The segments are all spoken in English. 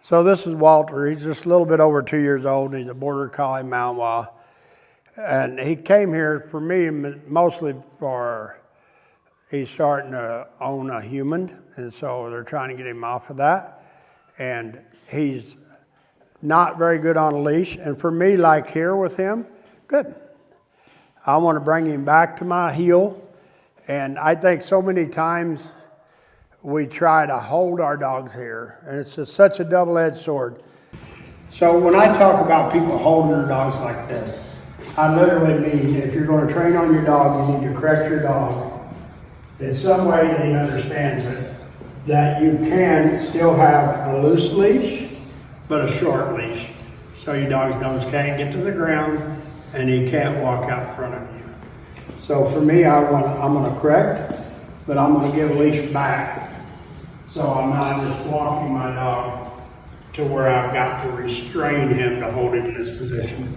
So this is Walter. He's just a little bit over 2 years old. He's a border collie Malinois. And he came here for me mostly for he's starting to own a human. And so they're trying to get him off of that. And he's not very good on a leash. And for me, like here with him, good. I want to bring him back to my heel. And I think so many times we try to hold our dogs here, and it's just such a double-edged sword. So when I talk about people holding their dogs like this, I literally mean if you're going to train on your dog, you need to correct your dog in some way that he understands it, that you can still have a loose leash, but a short leash. So your dog's nose can't get to the ground, and he can't walk out in front of you. So for me, I'm going to correct, but I'm going to give a leash back. So I'm not just walking my dog to where I've got to restrain him to hold him in this position.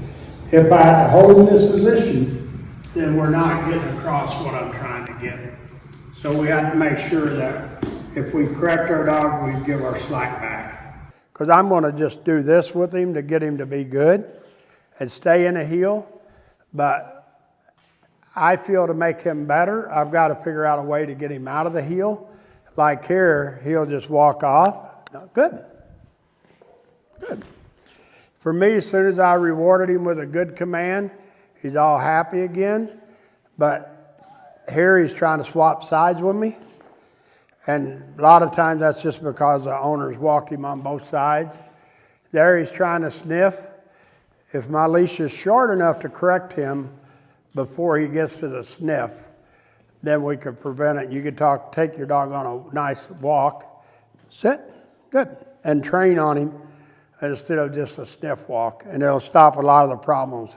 If I have to hold him in this position, then we're not getting across what I'm trying to get. So we have to make sure that if we correct our dog, we give our slack back. Because I'm going to just do this with him to get him to be good and stay in a heel. But I feel to make him better, I've got to figure out a way to get him out of the heel. Like here, he'll just walk off. No, good. Good. For me, as soon as I rewarded him with a good command, he's all happy again. But here he's trying to swap sides with me. And a lot of times that's just because the owners walked him on both sides. There he's trying to sniff. If my leash is short enough to correct him before he gets to the sniff, then we could prevent it. You could take your dog on a nice walk, sit, good, and train on him instead of just a sniff walk. And it'll stop a lot of the problems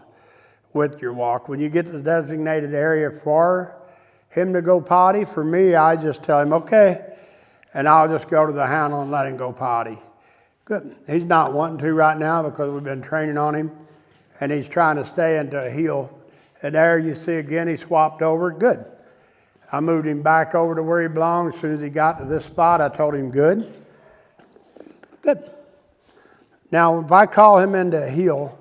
with your walk. When you get to the designated area for him to go potty, for me, I just tell him, okay, and I'll just go to the handle and let him go potty. Good. He's not wanting to right now because we've been training on him, and he's trying to stay into a heel. And there you see again, he swapped over, good. I moved him back over to where he belonged. As soon as he got to this spot, I told him, good. Good. Now, if I call him into a heel,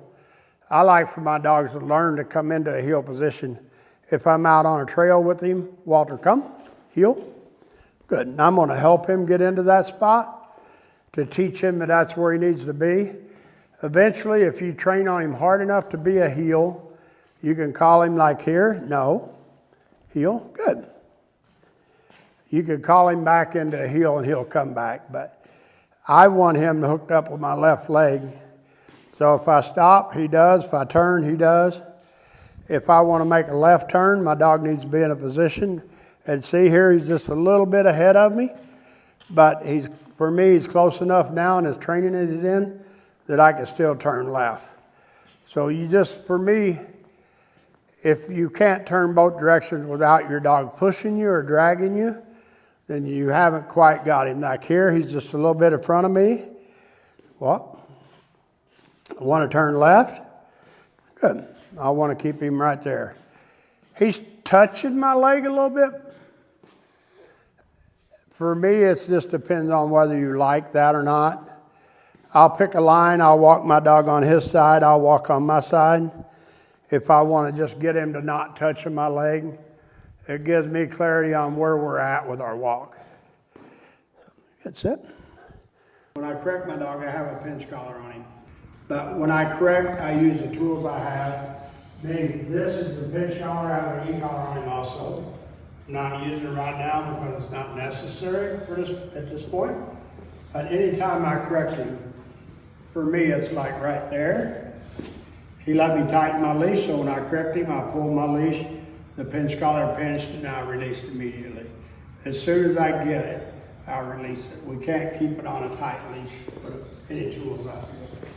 I like for my dogs to learn to come into a heel position. If I'm out on a trail with him, Walter, come, heel. Good. And I'm going to help him get into that spot to teach him that that's where he needs to be. Eventually, if you train on him hard enough to be a heel, you can call him like here, no, heel, good. You could call him back into a heel and he'll come back, but I want him hooked up with my left leg. So if I stop, he does. If I turn, he does. If I want to make a left turn, my dog needs to be in a position. And see here, he's just a little bit ahead of me, but for me, he's close enough now and his training is in that I can still turn left. So for me, if you can't turn both directions without your dog pushing you or dragging you, then you haven't quite got him. Like here, he's just a little bit in front of me. Well, I want to turn left. Good. I want to keep him right there. He's touching my leg a little bit. For me, it just depends on whether you like that or not. I'll pick a line. I'll walk my dog on his side. I'll walk on my side. If I want to just get him to not touching my leg, it gives me clarity on where we're at with our walk. That's it. When I correct my dog, I have a pinch collar on him. But when I correct, I use the tools I have. This is the pinch collar. I have an e-collar on him also. I'm not using it right now because it's not necessary at this point. But anytime I correct him, for me, it's like right there. He let me tighten my leash, so when I correct him, I pull my leash, the pinch collar pinched, and I release immediately. As soon as I get it, I release it. We can't keep it on a tight leash with any tools out here.